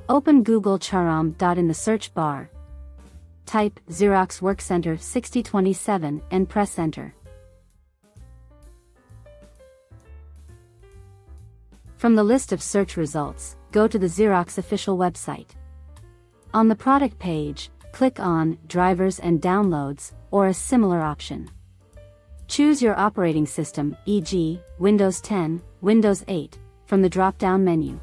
Open Google Charam. In the search bar, type Xerox Workcentre 6027 and press Enter. From the list of search results, go to the Xerox official website. On the product page, click on Drivers and Downloads, or a similar option. Choose your operating system, e.g., Windows 10, Windows 8, from the drop-down menu.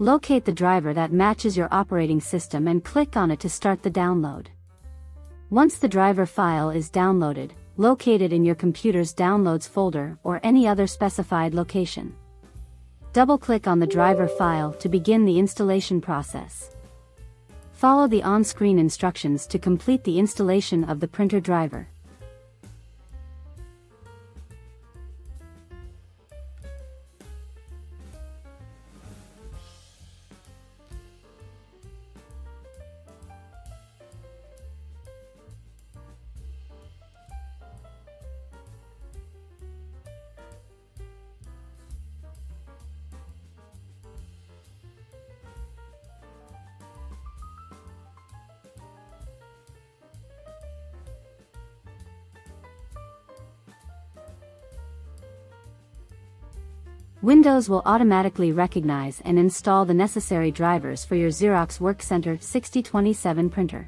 Locate the driver that matches your operating system and click on it to start the download. Once the driver file is downloaded, locate it in your computer's Downloads folder or any other specified location. Double-click on the driver file to begin the installation process. Follow the on-screen instructions to complete the installation of the printer driver. Windows will automatically recognize and install the necessary drivers for your Xerox Workcentre 6027 printer.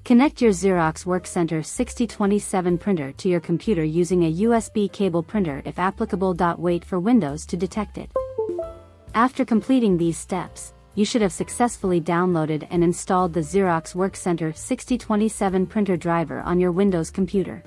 Connect your Xerox Workcentre 6027 printer to your computer using a USB cable printer if applicable. Wait for Windows to detect it. After completing these steps, you should have successfully downloaded and installed the Xerox Workcentre 6027 printer driver on your Windows computer.